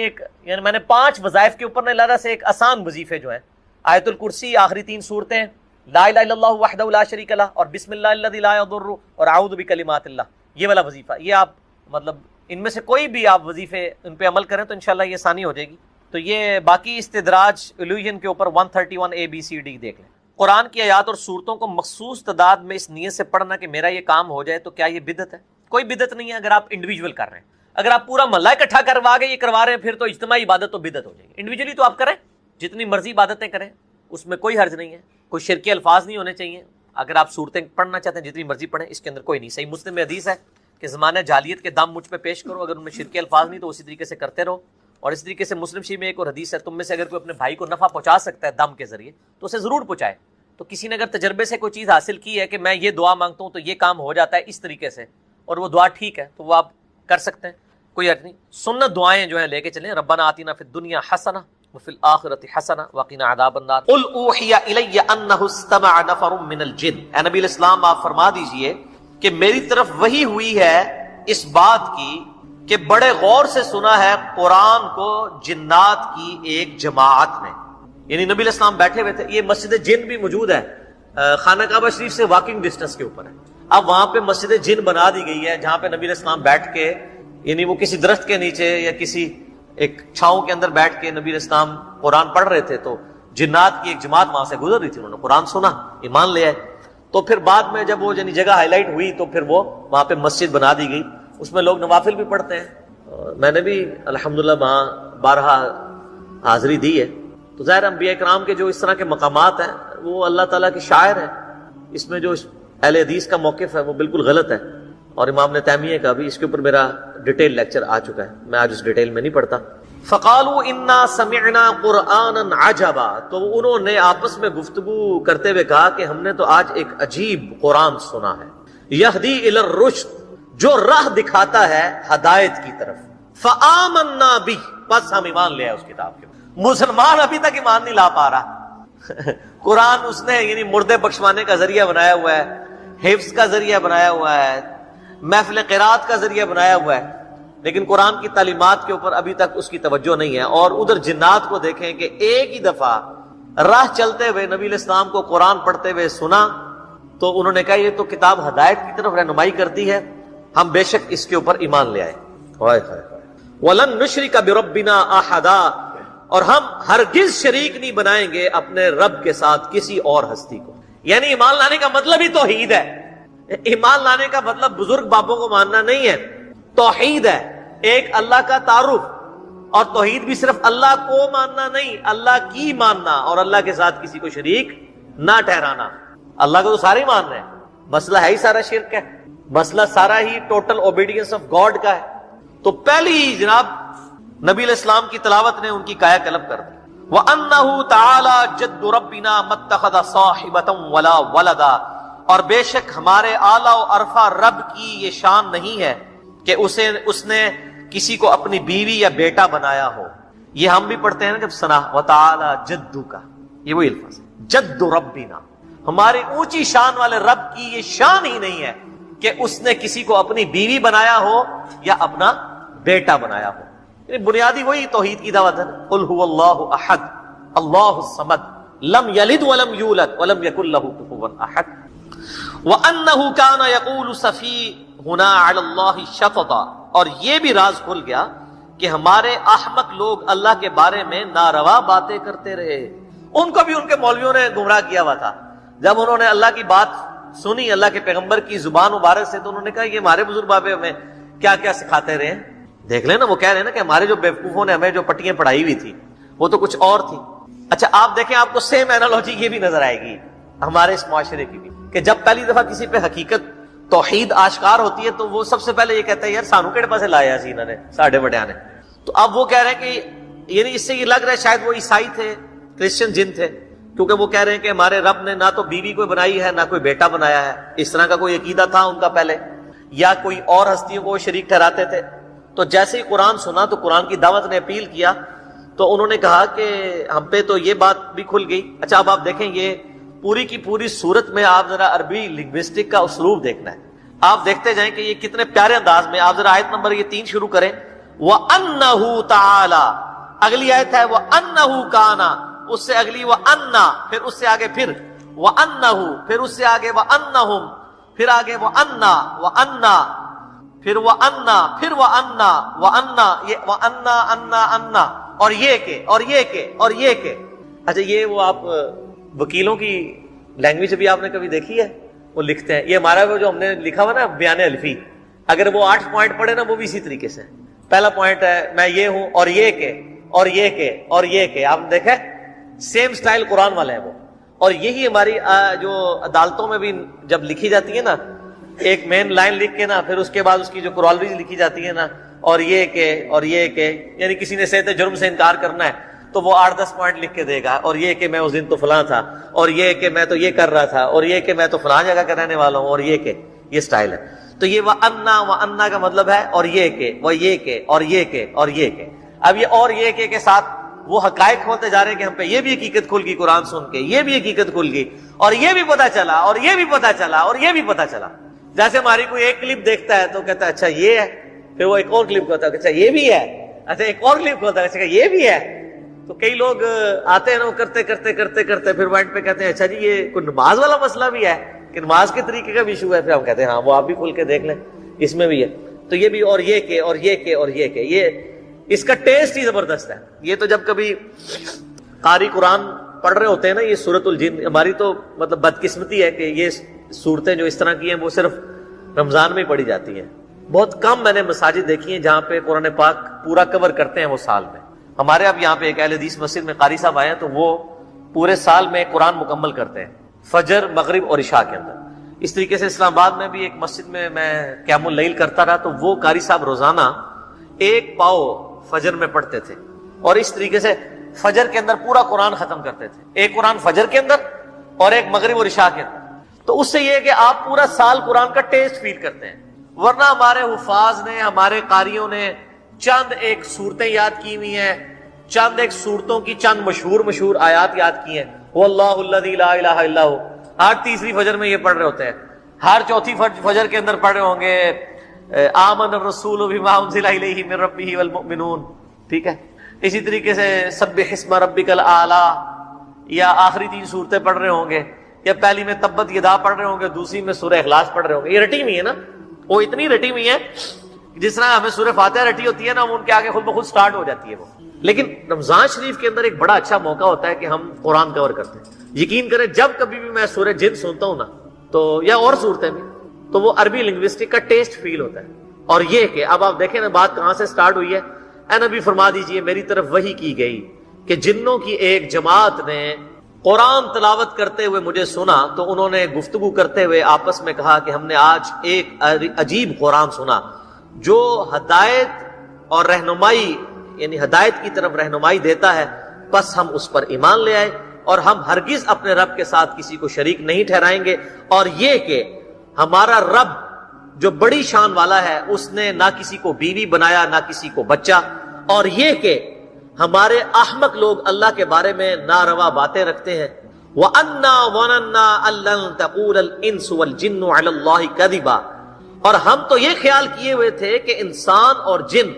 میں نے 5 وظائف کے اوپر اللہ سے ایک آسان وظیفے جو ہیں، آیت الکرسی، آخری 3 صورتیں، لا الہ الا اللہ وحدہ لا شریک لہ، اور بسم اللہ الذی لا یضر، اور اعوذ بکلمات اللہ. یہ والا وظیفہ، یہ آپ مطلب ان میں سے کوئی بھی آپ وظیفے ان پہ عمل کریں تو انشاءاللہ یہ آسانی ہو جائے گی. تو یہ باقی استدراج الوژن کے اوپر 131 ABCD دیکھ لیں. قرآن کی آیات اور صورتوں کو مخصوص تعداد میں اس نیت سے پڑھنا کہ میرا یہ کام ہو جائے، تو کیا یہ بدعت ہے؟ کوئی بدعت نہیں ہے اگر آپ انڈیویجول کر رہے ہیں. اگر آپ پورا محلہ اکٹھا کروا کے یہ کروا رہے ہیں پھر تو اجتماعی عبادت تو بدعت ہو جائے گی. انڈیویجولی تو آپ کریں، جتنی مرضی عبادتیں کریں، اس میں کوئی حرج نہیں ہے، کوئی شرکی الفاظ نہیں ہونے چاہیے. اگر آپ صورتیں پڑھنا چاہتے ہیں جتنی مرضی پڑھیں، اس کے اندر کوئی نہیں. صحیح مسلم میں حدیث ہے کہ زمانہ جاہلیت کے دم مجھ پہ پیش کرو، اگر ان میں شرکی الفاظ نہیں تو اسی طریقے سے کرتے رہو. اور اس طریقے سے مسلم شریف میں ایک اور حدیث ہے، تم میں سے اگر کوئی اپنے بھائی کو نفع پہنچا سکتا ہے دم کے ذریعے تو اسے ضرور پہنچائے. تو کسی نے اگر تجربے سے کوئی چیز حاصل کی ہے کہ میں یہ دعا مانگتا ہوں تو یہ کام ہو جاتا ہے اس طریقے سے، اور وہ دعا ٹھیک ہے تو وہ آپ کر سکتے ہیں، کوئی حرج نہیں. سنت دعائیں جو ہیں لے کے چلیں، ربنا آتنا فی الدنیا حسنہ وفی الآخرۃ حسنہ وقنا عذاب النار. قل اوحی الی انہ استمع نفر من الجن، اے نبی الاسلام آپ فرما دیجئے کہ میری طرف وحی ہوئی ہے اس بات کی کہ بڑے غور سے سنا ہے قرآن کو جنات کی ایک جماعت نے. یعنی نبی علیہ السلام بیٹھے ہوئے تھے. یہ مسجد جن بھی موجود ہے، خانہ کعبہ شریف سے واکنگ ڈسٹنس کے اوپر ہے. اب وہاں پہ مسجد جن بنا دی گئی ہے جہاں پہ نبی علیہ السلام بیٹھ کے، یعنی وہ کسی درخت کے نیچے یا کسی ایک چھاؤں کے اندر بیٹھ کے نبی علیہ السلام قرآن پڑھ رہے تھے. تو جنات کی ایک جماعت وہاں سے گزر رہی تھی، انہوں نے قرآن سنا، ایمان لے آئے. تو پھر بعد میں جب وہ یعنی جگہ ہائی لائٹ ہوئی تو پھر وہ وہاں پہ مسجد بنا دی گئی. اس میں لوگ نوافل بھی پڑھتے ہیں، اور میں نے بھی الحمدللہ وہاں بارہا حاضری دی ہے. تو ظاہر انبیاء کرام کے جو اس طرح کے مقامات ہیں وہ اللہ تعالیٰ کی شاعر ہیں. اس میں جو اہل حدیث کا موقف ہے وہ بالکل غلط ہے، اور امام ابن تیمیہ کا بھی اس کے اوپر میرا ڈیٹیل لیکچر آ چکا ہے، میں آج اس ڈیٹیل میں نہیں پڑھتا. فقالوا انا سمعنا قرآنا عجبا، تو انہوں نے آپس میں گفتگو کرتے ہوئے کہا کہ ہم نے تو آج ایک عجیب قرآن سنا ہے، یہدی الی الرشد، جو راہ دکھاتا ہے ہدایت کی طرف. فآمنا بہ، بس ہم ایمان لے آئے اس کتاب کے. مسلمان ابھی تک ایمان نہیں لا پا رہا. قرآن اس نے یعنی مردے بخشوانے کا ذریعہ بنایا ہوا ہے، حفظ کا ذریعہ بنایا ہوا ہے، محفل قرات کا ذریعہ بنایا ہوا ہے، لیکن قرآن کی تعلیمات کے اوپر ابھی تک اس کی توجہ نہیں ہے. اور ادھر جنات کو دیکھیں کہ ایک ہی دفعہ راہ چلتے ہوئے نبی علیہ السلام کو قرآن پڑھتے ہوئے سنا تو انہوں نے کہا یہ تو کتاب ہدایت کی طرف رہنمائی کرتی ہے، ہم بے شک اس کے اوپر ایمان لے آئے. وَلَن نُشْرِكَ بِرَبِّنَا أَحَدًا، اور ہم ہرگز شریک نہیں بنائیں گے اپنے رب کے ساتھ کسی اور ہستی کو. یعنی ایمان لانے کا مطلب ہی توحید ہے. ایمان لانے کا مطلب بزرگ بابوں کو ماننا نہیں ہے، توحید ہے، ایک اللہ کا تعارف. اور توحید بھی صرف اللہ کو ماننا نہیں، اللہ کی ماننا اور اللہ کے ساتھ کسی کو شریک نہ ٹھہرانا. اللہ کو تو سارے مان رہے ہیں، مسئلہ ہے ہی سارا شرک ہے، مسئلہ سارا ہی ٹوٹل اوبیڈینس آف گاڈ کا ہے. تو پہلی ہی جناب نبی علیہ السلام کی تلاوت نے ان کی کایا کلب کر دی. وَأَنَّهُ تَعَالَى جَدُّ رَبِّنَا مَتَّخَذَ صَاحِبَةً وَلَا وَلَدًا، اور بے شک ہمارے اعلیٰ و عرفہ رب کی یہ شان نہیں ہے کہ اس نے کسی کو اپنی بیوی یا بیٹا بنایا ہو. یہ ہم بھی پڑھتے ہیں نا جب ثنا وَتَعَالَى جَدُّكَ، یہ وہی الفاظ جد ربنا، ہماری اونچی شان والے رب کی یہ شان ہی نہیں ہے کہ اس نے کسی کو اپنی بیوی بنایا ہو یا اپنا بیٹا بنایا ہو. بنیادی وہی توحید کی دعوت ہے. قل هو اللہ احد اللہ الصمد لم یلد ولم یولد ولم یکن له کفوا احد. وانه كان يقول سفیہنا علی اللہ شططا، اور یہ بھی راز کھل گیا کہ ہمارے احمق لوگ اللہ کے بارے میں ناروا باتیں کرتے رہے. ان کو بھی ان کے مولویوں نے گمراہ کیا ہوا تھا. جب انہوں نے اللہ کی بات سنی اللہ کے پیغمبر کی زبان مبارک سے تو انہوں نے کہا یہ ہمارے بزرگ بابے ہمیں کیا کیا سکھاتے رہے. دیکھ لیں نا، وہ کہہ رہے ہیں نا کہ ہمارے جو بیوقوفوں نے ہمیں جو پٹیاں پڑھائی ہوئی تھی وہ تو کچھ اور تھی. اچھا آپ دیکھیں، آپ کو سیم اینالوجی یہ بھی نظر آئے گی ہمارے اس معاشرے کی بھی، کہ جب پہلی دفعہ کسی پہ حقیقت توحید آشکار ہوتی ہے تو وہ سب سے پہلے یہ کہتا ہے یار سانو کہڑے پاسے لایا سی انہوں نے ساڈے بڑیاں نے. تو اب وہ کہہ رہے ہیں کہ یعنی اس سے یہ لگ رہا ہے شاید وہ عیسائی تھے, کرسچن جن تھے, کیونکہ وہ کہہ رہے ہیں کہ ہمارے رب نے نہ تو بیوی کوئی بنائی ہے نہ کوئی بیٹا بنایا ہے. اس طرح کا کوئی عقیدہ تھا ان کا پہلے, یا کوئی اور ہستیوں کو شریک ٹھہراتے تھے. تو جیسے ہی قرآن سنا تو قرآن کی دعوت نے اپیل کیا تو انہوں نے کہا کہ ہم پہ تو یہ بات بھی کھل گئی. اچھا اب آپ دیکھیں یہ پوری کی پوری صورت میں آپ ذرا عربی لنگوسٹک کا اسلوب دیکھنا ہے. آپ دیکھتے جائیں کہ یہ کتنے پیارے انداز میں. آپ ذرا آیت نمبر یہ 3 شروع کریں. وَأَنَّهُ تَعَالَى, اگلی آیت ہے وَأَنَّهُ كَانَ, اس سے اگلی وَأَنَّا, پھر اس سے آگے پھر وَأَنَّهُ, پھر اس سے آگے وَأَنَّهُمْ, پھر آگے وَأَنَّا وَأَنَّا, پھر وَأَنَّا, پھر وَأَنَّا وَأَنَّا, یہ وَأَنَّا أَنَّا أَنَّا, اور یہ کہ اور یہ کہ اور یہ کہ. اچھا یہ وہ آپ وکیلوں کی لینگویج بھی آپ نے کبھی دیکھی ہے؟ وہ لکھتے ہیں, یہ ہمارا وہ جو ہم نے لکھا ہوا نا بیان الفی, اگر وہ 8 پوائنٹ پڑھے نا وہ بھی اسی طریقے سے. پہلا پوائنٹ ہے میں یہ ہوں اور یہ کہ اور یہ کہ اور یہ کہ, آپ نے دیکھا سیم سٹائل قرآن والا ہے وہ. اور یہی ہماری جو عدالتوں میں بھی جب لکھی جاتی ہے نا, ایک مین لائن لکھ کے نا پھر اس کے بعد اس کی جو کورالریز لکھی جاتی ہے نا, اور یہ کہ اور یہ کہ, یعنی کسی نے صحت جرم سے انکار کرنا ہے تو وہ 8-10 پوائنٹ لکھ کے دے گا, اور یہ کہ میں اس دن تو فلاں تھا, اور یہ کہ میں تو یہ کر رہا تھا, اور یہ کہ میں تو فلاں جگہ کا رہنے والا ہوں, اور یہ کہ یہ سٹائل ہے. تو یہ وَأَنَّا کا مطلب ہے اور یہ کہ وہ یہ کہ اور یہ کہ اور یہ کہ. اب یہ اور یہ کہ ساتھ وہ حقائق کھولتے جا رہے ہیں کہ ہم پہ یہ بھی حقیقت کھل گئی قرآن سن کے, یہ بھی حقیقت کھل گئی, اور یہ بھی پتا چلا, اور یہ بھی پتا چلا, اور یہ بھی پتا چلا. جیسے ہماری کوئی ایک کلپ دیکھتا ہے تو کہتا ہے اچھا یہ ہے, پھر وہ ایک اور کلپ کو ہوتا ہے اچھا یہ بھی ہے, اچھا ایک اور کلپ کو ہوتا ہے اچھا یہ بھی ہے. تو کئی لوگ آتے ہیں نا, وہ کرتے کرتے کرتے کرتے پھر وائنٹ پہ کہتے ہیں اچھا جی یہ کوئی نماز والا مسئلہ بھی ہے کہ نماز کے طریقے کا بھی ایشو ہے. پھر ہم کہتے ہیں ہاں وہ آپ بھی کھل کے دیکھ لیں اس میں بھی ہے. تو یہ بھی اور یہ کہ اور یہ کہ اور یہ کہ, یہ اس کا ٹیسٹ ہی زبردست ہے. یہ تو جب کبھی قاری قرآن پڑھ رہے ہوتے ہیں نا, یہ سورۃ الجن, ہماری تو مطلب بدقسمتی ہے کہ یہ صورتیں جو اس طرح کی ہیں وہ صرف رمضان میں ہی پڑھی جاتی ہیں. بہت کم میں نے مساجد دیکھی ہیں جہاں پہ قرآن پاک پورا کور کرتے ہیں وہ سال میں. ہمارے اب یہاں پہ ایک اہل حدیث مسجد میں قاری صاحب آئے ہیں تو وہ پورے سال میں قرآن مکمل کرتے ہیں, فجر مغرب اور عشاء کے اندر. اس طریقے سے اسلام آباد میں بھی ایک مسجد میں قیام اللیل کرتا رہا, تو وہ قاری صاحب روزانہ 1 پاؤ فجر میں پڑھتے تھے, اور اس طریقے سے فجر کے اندر پورا قرآن ختم کرتے تھے. ایک قرآن فجر کے اندر اور ایک مغرب اور عشاء کے اندر. تو اس سے یہ ہے کہ آپ پورا سال قرآن کا ٹیسٹ فیل کرتے ہیں. ورنہ ہمارے حفاظ نے, ہمارے قاریوں نے چند ایک صورتیں یاد کی ہوئی ہیں, چند ایک صورتوں کی چند مشہور آیات یاد کی ہیں. واللہ الذی لا الہ الا ہو, ہر تیسری فجر میں یہ پڑھ رہے ہوتے ہیں, ہر چوتھی فجر کے اندر پڑھ رہے ہوں گے آمن الرسول بما انزل الیہ من ربہ والمؤمنون. ٹھیک ہے, اسی طریقے سے سبح اسم ربک الاعلی, یا آخری 3 صورتیں پڑھ رہے ہوں گے, یا پہلی میں تبت یدا پڑھ رہے ہوں گے, دوسری میں سورہ اخلاص پڑھ رہے ہوں گے. یہ رٹی ہوئی ہے نا, وہ اتنی رٹی ہوئی ہے جس طرح ہمیں سورہ فاتحہ رٹی ہوتی ہے نا, وہ ان کے آگے خود بخود سٹارٹ ہو جاتی ہے وہ. لیکن رمضان شریف کے اندر ایک بڑا اچھا موقع ہوتا ہے کہ ہم قرآن کور کرتے ہیں. یقین کریں جب کبھی بھی میں سورہ جن سنتا ہوں نا, تو یا اور صورتیں بھی, تو وہ عربی لنگوسٹک کا ٹیسٹ فیل ہوتا ہے. اور یہ کہ اب آپ دیکھیں نا بات کہاں سے سٹارٹ ہوئی ہے. اے نبی فرما دیجئے میری طرف وحی کی گئی کہ جنوں کی ایک جماعت نے قرآن تلاوت کرتے ہوئے مجھے سنا, تو انہوں نے گفتگو کرتے ہوئے آپس میں کہا کہ ہم نے آج ایک عجیب قرآن سنا جو ہدایت اور رہنمائی, یعنی ہدایت کی طرف رہنمائی دیتا ہے, بس ہم اس پر ایمان لے آئے, اور ہم ہرگز اپنے رب کے ساتھ کسی کو شریک نہیں ٹھہرائیں گے. اور یہ کہ ہمارا رب جو بڑی شان والا ہے, اس نے نہ کسی کو بیوی بنایا نہ کسی کو بچہ. اور یہ کہ ہمارے احمق لوگ اللہ کے بارے میں ناروا باتیں رکھتے ہیں. وَأَنَّا وَنَنَّا أَلَّن تَقُولَ الْإِنسُ وَالْجِنُّ عَلَى اللَّهِ كَذِبًا, اور ہم تو یہ خیال کیے ہوئے تھے کہ انسان اور جن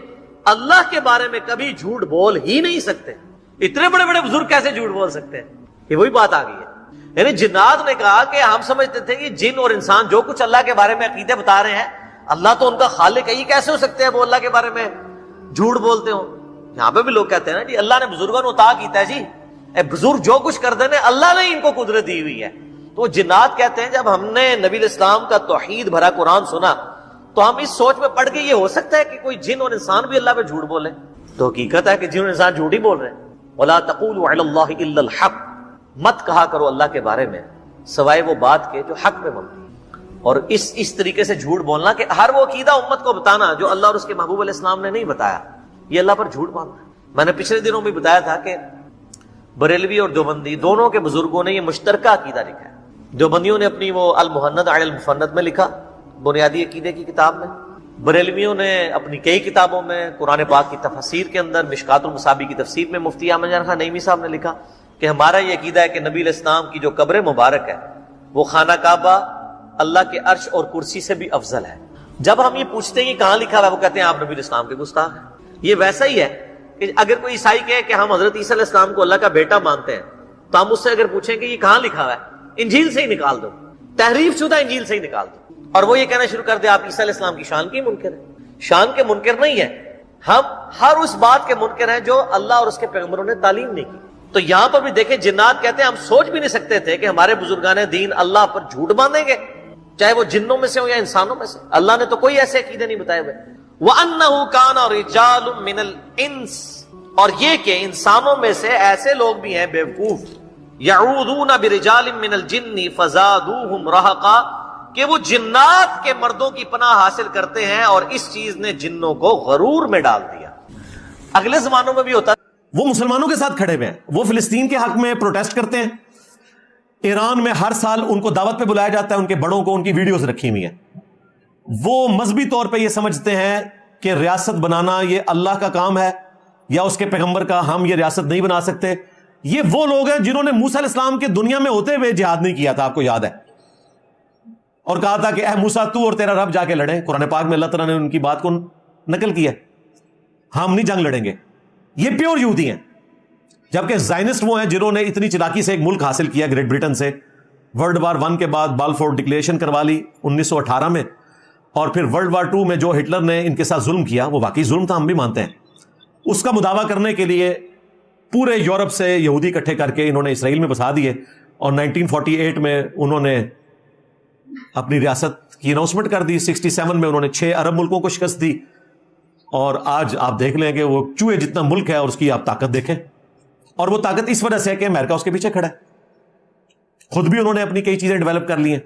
اللہ کے بارے میں کبھی جھوٹ بول ہی نہیں سکتے. اتنے بڑے بڑے بزرگ کیسے جھوٹ بول سکتے ہیں؟ یہ وہی بات آ گئی ہے. یعنی جنات نے کہا کہ ہم سمجھتے تھے کہ جن اور انسان جو کچھ اللہ کے بارے میں عقیدے بتا رہے ہیں, اللہ تو ان کا خالق ہے, یہ کیسے ہو سکتے ہیں وہ اللہ کے بارے میں جھوٹ بولتے ہوں. یہاں پہ بھی لوگ کہتے ہیں نا جی اللہ نے بزرگوں نے عطا کیتا ہے, جی اے بزرگ جو کچھ کر دینے اللہ نے ان کو قدرت دی ہوئی ہے. تو جنات کہتے ہیں جب ہم نے نبی الاسلام کا توحید بھرا قرآن سنا تو ہم اس سوچ میں پڑ گئے یہ ہو سکتا ہے کہ کوئی جن اور انسان بھی اللہ پہ جھوٹ بولے. تو حقیقت ہے کہ جن اور انسان جھوٹ ہی بول رہے ہیں. وَلَا تَقُولُوا عَلَى اللَّهِ إِلَّا الْحَقِّ, مت کہا کرو اللہ کے بارے میں سوائے وہ بات کے جو حق میں مبنی. اور اس طریقے سے جھوٹ بولنا کہ ہر وہ عقیدہ امت کو بتانا جو اللہ اور اس کے محبوب علیہ السلام نے نہیں بتایا، یہ اللہ پر جھوٹ باندھنا ہے۔ میں نے پچھلے دنوں بھی بتایا تھا کہ بریلوی اور دیوبندی دونوں کے بزرگوں نے یہ مشترکہ عقیدہ لکھا ہے۔ دیوبندیوں نے اپنی وہ المحند علی المفند میں لکھا، بنیادی عقیدے کی کتاب میں، بریلویوں نے اپنی کئی کتابوں میں، قرآن پاک کی تفسیر کے اندر، مشکات المصابیح کی تفسیر میں مفتی احمد جان خان نعیمی صاحب نے لکھا کہ ہمارا یہ عقیدہ ہے کہ نبی علیہ السلام کی جو قبر مبارک ہے وہ خانہ کعبہ اللہ کے عرش اور کرسی سے بھی افضل ہے۔ جب ہم یہ پوچھتے ہیں یہ کہاں لکھا ہوا ہے، وہ کہتے ہیں آپ نبی علیہ السلام کے گستاخ ہیں۔ یہ ویسا ہی ہے کہ اگر کوئی عیسائی کہے کہ ہم حضرت عیسیٰ علیہ السلام کو اللہ کا بیٹا مانتے ہیں تو ہم اس سے اگر پوچھیں کہ یہ کہاں لکھا ہوا ہے، انجیل سے ہی نکال دو، تحریف شدہ انجیل سے ہی نکال دو، اور وہ یہ کہنا شروع کر دے آپ عیسیٰ علیہ السلام کی شان کی منکر ہیں۔ شان کے منکر نہیں ہے، ہم ہر اس بات کے منکر ہیں جو اللہ اور اس کے پیغمبروں نے تعلیم نہیں کی۔ تو یہاں پر بھی دیکھیں جنات کہتے ہیں ہم سوچ بھی نہیں سکتے تھے کہ ہمارے بزرگان دین اللہ پر جھوٹ باندھیں گے، چاہے وہ جنوں میں سے ہو یا انسانوں میں سے۔ اللہ نے تو کوئی ایسے عقیدے نہیں بتائے ہوئے۔ وَأَنَّهُ كَانَ رِجَالٌ مِّنَ الْإِنسِ، اور یہ کہ انسانوں میں سے ایسے لوگ بھی ہیں بیوقوف، يَعُوذُونَ بِرِجَالٍ مِّنَ الْجِنِّ فَزَادُوهُمْ رَهَقًا، کہ وہ جنات کے مردوں کی پناہ حاصل کرتے ہیں اور اس چیز نے جنوں کو غرور میں ڈال دیا۔ اگلے زمانوں میں بھی ہوتا، وہ مسلمانوں کے ساتھ کھڑے ہوئے ہیں، وہ فلسطین کے حق میں پروٹیسٹ کرتے ہیں، ایران میں ہر سال ان کو دعوت پہ بلایا جاتا ہے، ان کے بڑوں کو ان کی ویڈیوز رکھی ہوئی ہیں۔ وہ مذہبی طور پہ یہ سمجھتے ہیں کہ ریاست بنانا یہ اللہ کا کام ہے یا اس کے پیغمبر کا، ہم یہ ریاست نہیں بنا سکتے۔ یہ وہ لوگ ہیں جنہوں نے موسیٰ علیہ السلام کے دنیا میں ہوتے ہوئے جہاد نہیں کیا تھا، آپ کو یاد ہے، اور کہا تھا کہ اے موسیٰ تو اور تیرا رب جا کے لڑیں۔ قرآن پاک میں اللہ تعالیٰ نے ان کی بات کو نقل کیا، ہم نہیں جنگ لڑیں گے۔ یہ پیور یہودی ہیں، جبکہ زائنسٹ وہ ہیں جنہوں نے اتنی چلاکی سے ایک ملک حاصل کیا گریٹ برٹن سے، ورلڈ وار 1 کے بعد بالفور ڈکلیریشن کروا لی 1918 میں، اور پھر ورلڈ وار 2 میں جو ہٹلر نے ان کے ساتھ ظلم کیا وہ واقعی ظلم تھا، ہم بھی مانتے ہیں۔ اس کا مداوع کرنے کے لیے پورے یورپ سے یہودی اکٹھے کر کے انہوں نے اسرائیل میں بسا دیے، اور 1948 میں انہوں نے اپنی ریاست کی اناؤنسمنٹ کر دی۔ 67 میں انہوں نے 6 عرب ملکوں کو شکست دی، اور آج آپ دیکھ لیں کہ وہ چوہے جتنا ملک ہے اور اس کی آپ طاقت دیکھیں، اور وہ طاقت اس وجہ سے ہے کہ امریکہ اس کے پیچھے کھڑا ہے، خود بھی انہوں نے اپنی کئی چیزیں ڈیولپ کر لی ہیں۔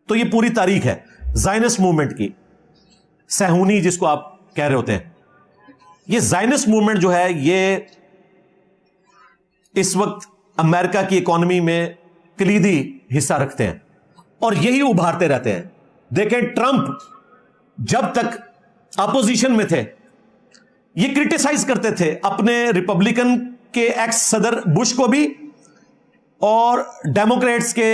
تو یہ پوری تاریخ ہے زائنسٹ موومنٹ کی، صہیونی جس کو آپ کہہ رہے ہوتے ہیں۔ یہ زائنسٹ موومنٹ جو ہے یہ اس وقت امریکہ کی اکانومی میں کلیدی حصہ رکھتے ہیں، اور یہی ابھارتے رہتے ہیں۔ دیکھیں ٹرمپ جب تک اپوزیشن میں تھے یہ کرٹیسائز کرتے تھے اپنے ریپبلکن کے ایکس صدر بش کو بھی اور ڈیموکریٹس کے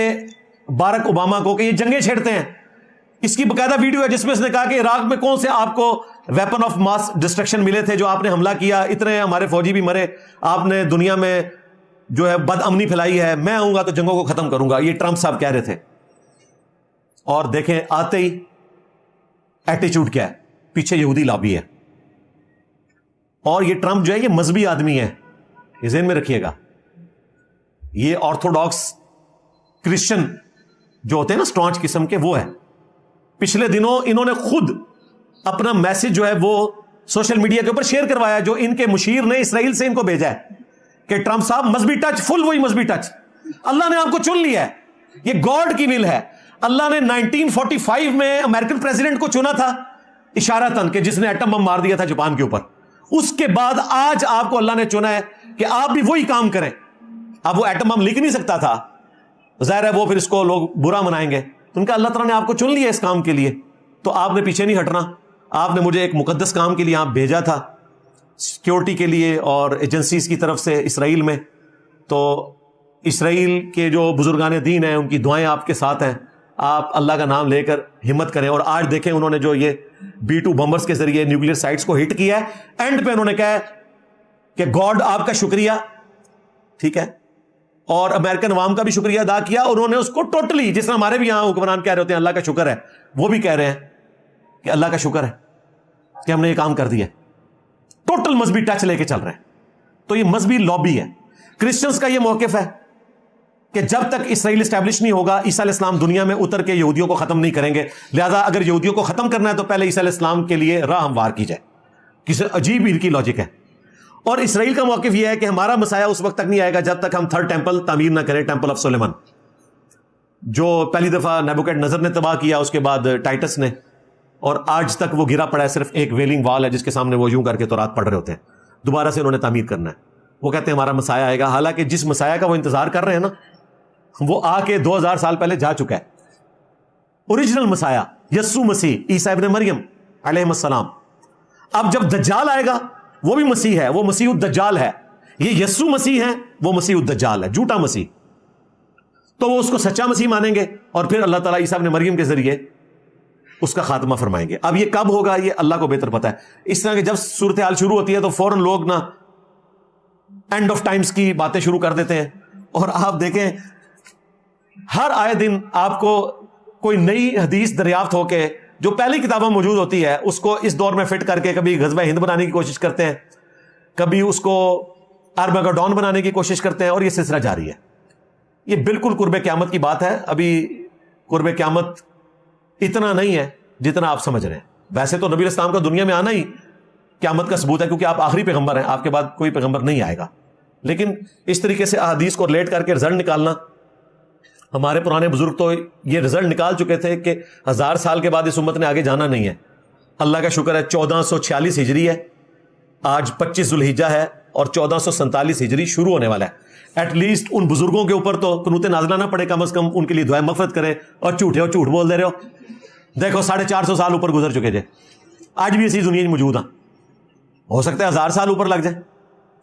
باراک اوباما کو کہ یہ جنگیں چھیڑتے ہیں۔ اس کی باقاعدہ ویڈیو ہے جس میں اس نے کہا کہ عراق میں کون سے آپ کو ویپن آف ماس ڈسٹرکشن ملے تھے جو آپ نے حملہ کیا، اتنے ہمارے فوجی بھی مرے، آپ نے دنیا میں جو ہے بد امنی پھیلائی ہے، میں آؤں گا تو جنگوں کو ختم کروں گا، یہ ٹرمپ صاحب کہہ رہے تھے۔ اور دیکھیں آتے ہی ایٹیچیوڈ کیا ہے، پیچھے یہودی لابی ہے، اور یہ ٹرمپ جو ہے یہ مذہبی آدمی ہے، یہ ذہن میں رکھیے گا۔ یہ آرتھوڈاکس کرسچن جو ہوتے ہیں نا اسٹانچ قسم کے، وہ ہے۔ پچھلے دنوں انہوں نے خود اپنا میسج جو ہے وہ سوشل میڈیا کے اوپر شیئر کروایا جو ان کے مشیر نے اسرائیل سے ان کو بھیجا ہے کہ ٹرمپ صاحب مذہبی ٹچ، فل وہی مذہبی ٹچ، اللہ نے آپ کو چن لیا ہے، یہ گاڈ کی ول ہے۔ اللہ نے 1945 میں امریکن پریزیڈنٹ کو چنا تھا اشارتاً کہ جس نے ایٹم بم مار دیا تھا جاپان کے اوپر، اس کے بعد آج آپ کو اللہ نے چنا ہے کہ آپ بھی وہی کام کریں۔ اب وہ ایٹم بم لکھ نہیں سکتا تھا، ظاہر ہے وہ پھر اس کو لوگ برا منائیں گے، تو ان کا اللہ تعالیٰ نے آپ کو چن لیا اس کام کے لیے، تو آپ نے پیچھے نہیں ہٹنا۔ آپ نے مجھے ایک مقدس کام کے لیے آپ بھیجا تھا، سیکیورٹی کے لیے اور ایجنسیز کی طرف سے اسرائیل میں، تو اسرائیل کے جو بزرگان دین ہیں ان کی دعائیں آپ کے ساتھ ہیں، آپ اللہ کا نام لے کر ہمت کریں۔ اور آج دیکھیں انہوں نے جو یہ B-2 بمبرز کے ذریعے نیوکلیر سائٹس کو ہٹ کیا ہے، اینڈ پہ انہوں نے کہا کہ گاڈ آپ کا شکریہ، ٹھیک ہے، اور امریکن عوام کا بھی شکریہ ادا کیا۔ انہوں نے اس کو ٹوٹلی، جس طرح ہمارے بھی یہاں حکمران کہہ رہے ہوتے ہیں اللہ کا شکر ہے، وہ بھی کہہ رہے ہیں کہ اللہ کا شکر ہے کہ ہم نے یہ کام کر دیا، ٹوٹل مذہبی ٹچ لے کے چل رہے ہیں۔ تو یہ مذہبی لابی ہے۔ کرسچنز کا یہ موقف ہے کہ جب تک اسرائیل اسٹیبلش نہیں ہوگا عیسیٰ علیہ السلام دنیا میں اتر کے یہودیوں کو ختم نہیں کریں گے، لہذا اگر یہودیوں کو ختم کرنا ہے تو پہلے عیسیٰ علیہ السلام کے لیے راہ ہموار کی جائے۔ کسی عجیب ان کی لاجک ہے۔ اور اسرائیل کا موقف یہ ہے کہ ہمارا مسیح اس وقت تک نہیں آئے گا جب تک ہم 3rd ٹیمپل تعمیر نہ کریں، ٹیمپل آف سلیمان۔ جو پہلی دفعہ نیبوکڈنیزر نے تباہ کیا، اس کے بعد ٹائٹس نے، اور آج تک وہ گرا پڑا ہے، صرف ایک ویلنگ وال ہے جس کے سامنے وہ یوں کر کے تورات پڑھ رہے ہوتے ہیں. دوبارہ سے انہوں نے تعمیر کرنا ہے. وہ کہتے ہیں ہمارا مسیح آئے گا، حالانکہ جس مسیح کا وہ انتظار کر رہے ہیں نا، وہ آ کے 2000 سال پہلے جا چکا ہے. اوریجنل مسیح یسوع مسیح عیسیٰ ابن مریم علیہ السلام. اب جب دجال آئے گا وہ بھی مسیح ہے، وہ مسیح الدجال ہے. یہ یسوع مسیح ہے، وہ مسیح الدجال ہے، جھوٹا مسیح. تو وہ اس کو سچا مسیح مانیں گے اور پھر اللہ تعالیٰ عیسیٰ ابن مریم کے ذریعے اس کا خاتمہ فرمائیں گے. اب یہ کب ہوگا یہ اللہ کو بہتر پتا ہے. اس طرح کہ جب صورتحال شروع ہوتی ہے تو فوراً لوگ نا اینڈ آف ٹائمز کی باتیں شروع کر دیتے ہیں. اور آپ دیکھیں ہر آئے دن آپ کو کوئی نئی حدیث دریافت ہو کے جو پہلی کتابوں میں موجود ہوتی ہے اس کو اس دور میں فٹ کر کے کبھی غزوہ ہند بنانے کی کوشش کرتے ہیں، کبھی اس کو ارمگڈون بنانے کی کوشش کرتے ہیں، اور یہ سلسلہ جاری ہے. یہ بالکل قرب قیامت کی بات ہے. ابھی قرب قیامت اتنا نہیں ہے جتنا آپ سمجھ رہے ہیں. ویسے تو نبی الاسلام کا دنیا میں آنا ہی قیامت کا ثبوت ہے، کیونکہ آپ آخری پیغمبر ہیں، آپ کے بعد کوئی پیغمبر نہیں آئے گا. لیکن اس طریقے سے احادیث کو ریلیٹ کر کے رزلٹ نکالنا، ہمارے پرانے بزرگ تو یہ رزلٹ نکال چکے تھے کہ 1000 سال کے بعد اس امت نے آگے جانا نہیں ہے. اللہ کا شکر ہے 1446 ہجری ہے، آج 25 ذوالحجہ ہے، اور 1447 ہجری شروع ہونے والا ہے. ایٹ لیسٹ ان بزرگوں کے اوپر تو قنوت نازلہ نہ پڑے، کم از کم ان کے لیے دعائیں مغفرت کرے. اور جھوٹے ہو، جھوٹ بول دے رہے ہو. دیکھو 450 سال اوپر گزر چکے تھے، آج بھی اسی دنیا میں موجود ہیں. ہو سکتا ہے 1000 سال اوپر لگ جائے،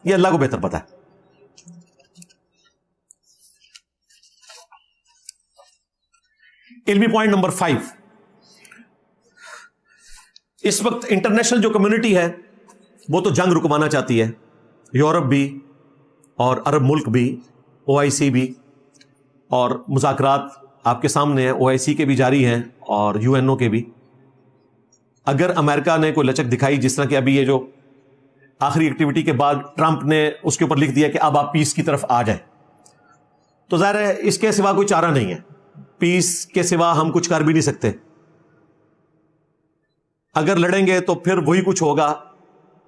یہ اللہ کو بہتر پتا ہے. علمی پوائنٹ نمبر 5. اس وقت انٹرنیشنل جو کمیونٹی ہے وہ تو جنگ رکوانا چاہتی ہے، یورپ بھی اور عرب ملک بھی، OIC بھی، اور مذاکرات آپ کے سامنے ہیں. OIC کے بھی جاری ہیں اور UNO کے بھی. اگر امریکہ نے کوئی لچک دکھائی، جس طرح کہ ابھی یہ جو آخری ایکٹیویٹی کے بعد ٹرمپ نے اس کے اوپر لکھ دیا کہ اب آپ پیس کی طرف آ جائیں، تو ظاہر ہے اس کے سوا کوئی چارہ نہیں ہے. پیس کے سوا ہم کچھ کر بھی نہیں سکتے. اگر لڑیں گے تو پھر وہی کچھ ہوگا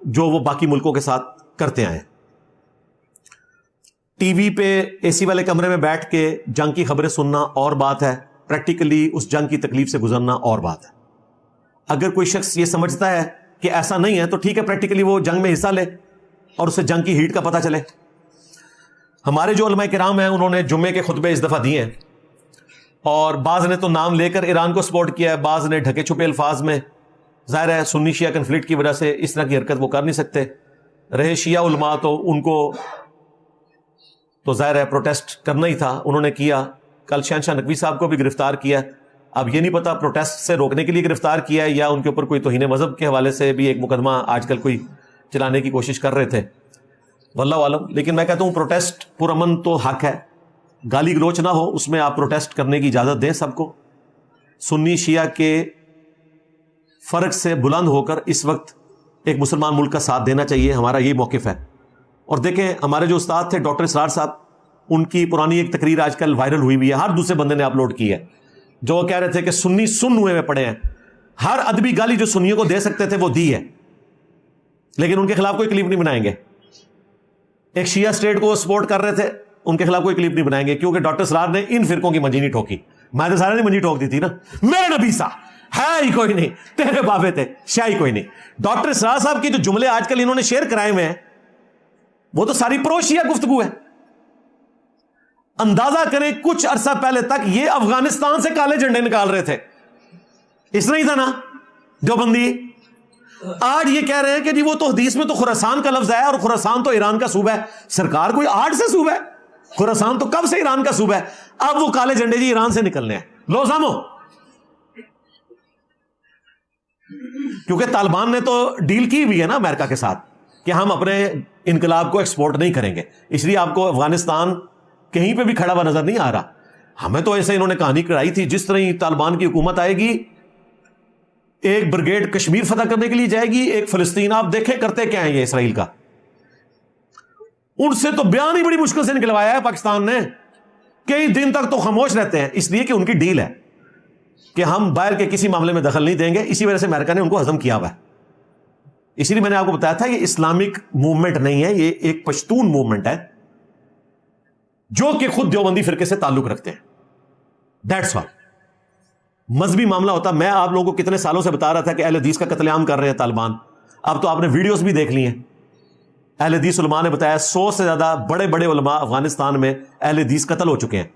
جو وہ باقی ملکوں کے ساتھ کرتے آئے. ٹی وی پہ AC والے کمرے میں بیٹھ کے جنگ کی خبریں سننا اور بات ہے، پریکٹیکلی اس جنگ کی تکلیف سے گزرنا اور بات ہے. اگر کوئی شخص یہ سمجھتا ہے کہ ایسا نہیں ہے تو ٹھیک ہے، پریکٹیکلی وہ جنگ میں حصہ لے اور اسے جنگ کی ہیٹ کا پتہ چلے. ہمارے جو علماء کرام ہیں انہوں نے جمعے کے خطبے اس دفعہ دیے ہیں، اور بعض نے تو نام لے کر ایران کو سپورٹ کیا ہے، بعض نے ڈھکے چھپے الفاظ میں. ظاہر ہے سنی شیعہ کنفلکٹ کی وجہ سے اس طرح کی حرکت وہ کر نہیں سکتے. رہے شیعہ علماء تو ان کو تو ظاہر ہے پروٹیسٹ کرنا ہی تھا، انہوں نے کیا. کل شہنشاہ نقوی صاحب کو بھی گرفتار کیا. اب یہ نہیں پتا پروٹیسٹ سے روکنے کے لیے گرفتار کیا ہے یا ان کے اوپر کوئی توہین مذہب کے حوالے سے بھی ایک مقدمہ آج کل کوئی چلانے کی کوشش کر رہے تھے، واللہ عالم. لیکن میں کہتا ہوں پروٹیسٹ پرامن تو حق ہے، گالی گلوچ نہ ہو، اس میں آپ پروٹیسٹ کرنے کی اجازت دیں سب کو. سنی شیعہ کے فرق سے بلند ہو کر اس وقت ایک مسلمان ملک کا ساتھ دینا چاہیے، ہمارا یہی موقف ہے. اور دیکھیں ہمارے جو استاد تھے ڈاکٹر اسرار صاحب، ان کی پرانی ایک تقریر آج کل وائرل ہوئی بھی ہے، ہر دوسرے بندے نے اپلوڈ کی ہے، جو وہ کہہ رہے تھے کہ سنی سن ہوئے میں پڑے ہیں. ہر ادبی گالی جو سنیوں کو دے سکتے تھے وہ دی ہے، لیکن ان کے خلاف کوئی کلپ نہیں بنائیں گے. ایک شیعہ اسٹیٹ کو وہ سپورٹ کر رہے تھے، ان کے خلاف کوئی کلپ نہیں بنائیں گے، کیونکہ ڈاکٹر اسرار نے ان فرقوں کی منجی نہیں ٹھوکی. میں تو سارے نے منجی ٹھوک دی تھی نا، میرے نبی سا ہے ہی کوئی نہیں، تیرے بابے تھے شاہی کوئی نہیں. ڈاکٹر اسرار صاحب کی جو جملے آج کل انہوں نے شیئر کرائے ہوئے ہیں وہ تو ساری پرو شیعہ گفتگو ہے. اندازہ کریں کچھ عرصہ پہلے تک یہ افغانستان سے کالے جھنڈے نکال رہے تھے، اس طرح ہی تھا نا دیوبندی. آج یہ کہہ رہے ہیں کہ جی وہ تو حدیث میں تو خراسان کا لفظ ہے، اور خراسان تو ایران کا صوبہ ہے. سرکار کوئی آج سے صوبہ ہے؟ خراسان تو کب سے ایران کا صوبہ ہے. اب وہ کالے جھنڈے جی ایران سے نکلنے ہیں. لو سامو، کیونکہ طالبان نے تو ڈیل کی ہوئی ہے نا امریکہ کے ساتھ کہ ہم اپنے انقلاب کو ایکسپورٹ نہیں کریں گے، اس لیے آپ کو افغانستان کہیں پہ بھی کھڑا ہوا نظر نہیں آ رہا. ہمیں تو ایسے انہوں نے کہانی کرائی تھی، جس طرح طالبان کی حکومت آئے گی ایک بریگیڈ کشمیر فتح کرنے کے لیے جائے گی، ایک فلسطین. آپ دیکھیں کرتے کیا ہیں یہ اسرائیل کا. ان سے تو بیان ہی بڑی مشکل سے نکلوایا ہے پاکستان نے، کئی دن تک تو خاموش رہتے ہیں، اس لیے کہ ان کی ڈیل ہے کہ ہم باہر کے کسی معاملے میں دخل نہیں دیں گے. اسی وجہ سے امریکہ نے ان کو ہضم کیا ہوا ہے. اسی لیے میں نے آپ کو بتایا تھا یہ اسلامک موومنٹ نہیں ہے، یہ ایک پشتون موومنٹ ہے جو کہ خود دیوبندی فرقے سے تعلق رکھتے ہیں. That's all. مذہبی معاملہ ہوتا. میں آپ لوگوں کو کتنے سالوں سے بتا رہا تھا کہ اہل حدیث کا قتل عام کر رہے ہیں طالبان. اب تو آپ نے ویڈیوز بھی دیکھ لی ہیں. اہل حدیث علماء نے بتایا 100 سے زیادہ بڑے بڑے علماء افغانستان میں اہل حدیث قتل ہو چکے ہیں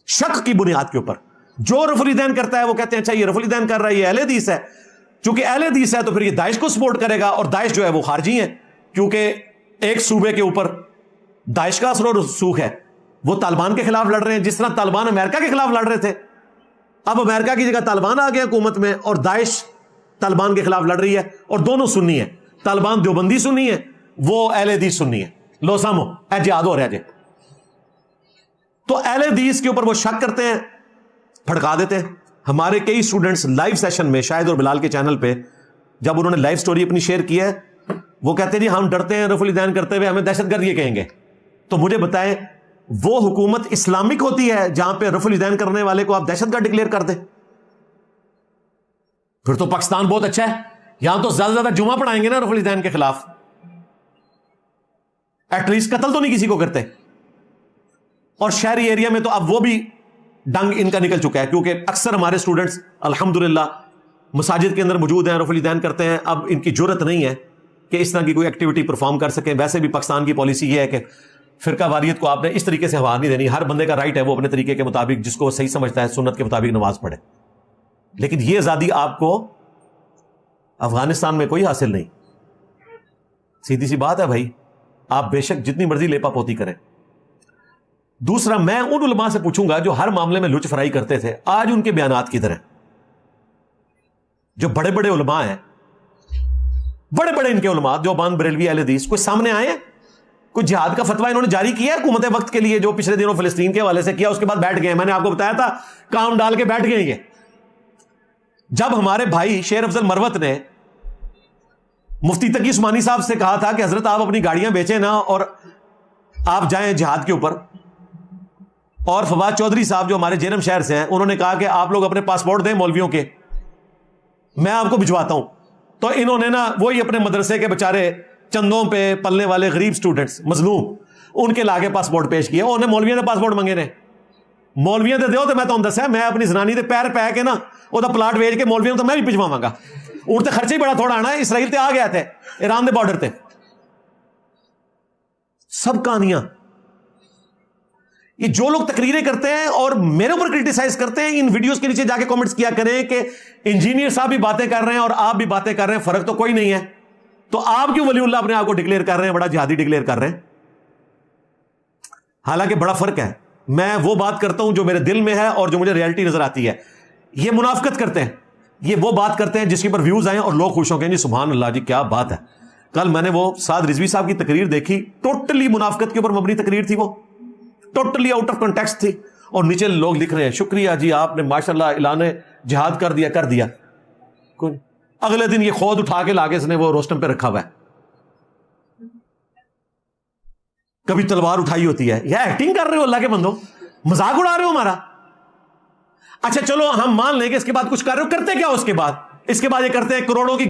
شک کی بنیاد کے اوپر. جو رفع الیدین کرتا ہے وہ کہتے ہیں اچھا یہ رفع الیدین کر رہا ہے یہ اہل حدیث ہے. چونکہ اہل حدیث ہے تو پھر یہ داعش کو سپورٹ کرے گا, اور داعش جو ہے وہ خارجی ہے, کیونکہ ایک صوبے کے اوپر داعش کا اثر و رسوخ ہے. وہ طالبان کے خلاف لڑ رہے ہیں جس طرح طالبان امریکہ کے خلاف لڑ رہے تھے. اب امریکہ کی جگہ طالبان آ گیا حکومت میں, اور داعش طالبان کے خلاف لڑ رہی ہے, اور دونوں سنی ہے. طالبان دیوبندی سنی ہے, وہ اہل حدیث سنی ہے. لو سامو اے جہاد ہو رہا ہے. تو اہل حدیث کے اوپر وہ شک کرتے ہیں, پھڑکا دیتے ہیں. ہمارے کئی سٹوڈنٹس لائیو سیشن میں شاہد اور بلال کے چینل پہ جب انہوں نے لائیو سٹوری اپنی شیئر کی ہے, وہ کہتے ہیں جی ہم ڈرتے ہیں رفع الیدین کرتے ہوئے, ہمیں دہشت گرد یہ کہیں گے. تو مجھے بتائیں وہ حکومت اسلامک ہوتی ہے جہاں پہ رفع الیدین کرنے والے کو آپ دہشت گرد ڈکلیئر کر دیں؟ پھر تو پاکستان بہت اچھا ہے, یہاں تو زیادہ سے زیادہ جمعہ پڑھائیں گے نا رفع الیدین کے خلاف. ایٹ لیسٹ قتل تو نہیں کسی کو کرتے. اور شہری ایریا میں تو اب وہ بھی ڈنگ ان کا نکل چکا ہے, کیونکہ اکثر ہمارے اسٹوڈنٹس الحمدللہ مساجد کے اندر موجود ہیں, رفع الیدین کرتے ہیں. اب ان کی جرت نہیں ہے کہ اس طرح کی کوئی ایکٹیویٹی پرفارم کر سکیں. ویسے بھی پاکستان کی پالیسی یہ ہے کہ فرقہ واریت کو آپ نے اس طریقے سے ہوا نہیں دینی. ہر بندے کا رائٹ ہے وہ اپنے طریقے کے مطابق جس کو صحیح سمجھتا ہے سنت کے مطابق نماز پڑھے. لیکن یہ آزادی آپ کو افغانستان میں کوئی حاصل نہیں. سیدھی سی بات ہے بھائی, آپ بے شک جتنی مرضی لیپا پوتی کریں. دوسرا, میں ان علماء سے پوچھوں گا جو ہر معاملے میں لچ فرائی کرتے تھے, آج ان کے بیانات کدھر ہیں؟ جو بڑے بڑے علماء ہیں, بڑے بڑے ان کے علماء دیوبند بریلوی اہل حدیث, کوئی سامنے آئے ہیں؟ کوئی جہاد کا فتویٰ انہوں نے جاری کیا ہے حکومت وقت کے لیے جو پچھلے دنوں فلسطین کے حوالے سے کیا؟ اس کے بعد بیٹھ گئے. میں نے آپ کو بتایا تھا کام ڈال کے بیٹھ گئے. یہ جب ہمارے بھائی شیر افضل مروت نے مفتی تقی عثمانی صاحب سے کہا تھا کہ حضرت آپ اپنی گاڑیاں بیچیں نا اور آپ جائیں جہاد کے اوپر, اور فواد چودھری صاحب جو ہمارے جہلم شہر سے ہیں انہوں نے کہا کہ آپ لوگ اپنے پاسپورٹ دیں مولویوں کے, میں آپ کو بھجواتا ہوں, تو انہوں نے نا وہی اپنے مدرسے کے بےچارے چندوں پہ پلنے والے غریب سٹوڈنٹس مظلوم ان کے لاگے پاسپورٹ پیش کیے. انہیں مولویوں نے پاسپورٹ منگے نے, مولویوں دے دیو تو میں تو دسیا میں اپنی زنانی دے پیر پہ کے نا وہ پلاٹ ویچ کے مولویوں تو میں بھی بھجواواں گا. ان تے خرچے ہی بڑا تھوڑا آنا ہے, اسرائیل تے آ گیا تھے ایران دے بارڈر تے. سب کہانیاں یہ جو لوگ تقریریں کرتے ہیں اور میرے اوپر کرٹیسائز کرتے ہیں, ان ویڈیوز کے نیچے جا کے کامنٹس کیا کریں کہ انجینئر صاحب بھی باتیں کر رہے ہیں اور آپ بھی باتیں کر رہے ہیں, فرق تو کوئی نہیں ہے. تو آپ کیوں ولی اللہ اپنے آپ کو ڈکلیئر کر رہے ہیں, بڑا جہادی ڈکلیئر کر رہے ہیں؟ حالانکہ بڑا فرق ہے. میں وہ بات کرتا ہوں جو میرے دل میں ہے اور جو مجھے ریئلٹی نظر آتی ہے. یہ منافقت کرتے ہیں, یہ وہ بات کرتے ہیں جس کے اوپر ویوز آئیں اور لوگ خوش ہو گئے. جی سبحان اللہ, جی کیا بات ہے. کل میں نے وہ سعد رضوی صاحب کی تقریر دیکھی, ٹوٹلی منافقت کے اوپر مبنی تقریر تھی, وہ ٹوٹلی آؤٹ آف کنٹیکسٹ تھی, اور نیچے لوگ لکھ رہے ہیں شکریہ جی آپ نے ماشاءاللہ اعلان جہاد کر دیا. اگلے دن یہ خود اٹھا کے لاگے اس نے وہ روسٹم پہ رکھا ہوا ہے. کبھی تلوار اٹھائی ہوتی ہے. یہ ایکٹنگ کر رہے ہو اللہ کے بندو, مذاق اڑا رہے ہو ہمارا. اچھا چلو ہم مان لیں کہ اس کے بعد کچھ کر رہے ہو, کرتے کیا اس کے بعد یہ کرتے ہیں کروڑوں کی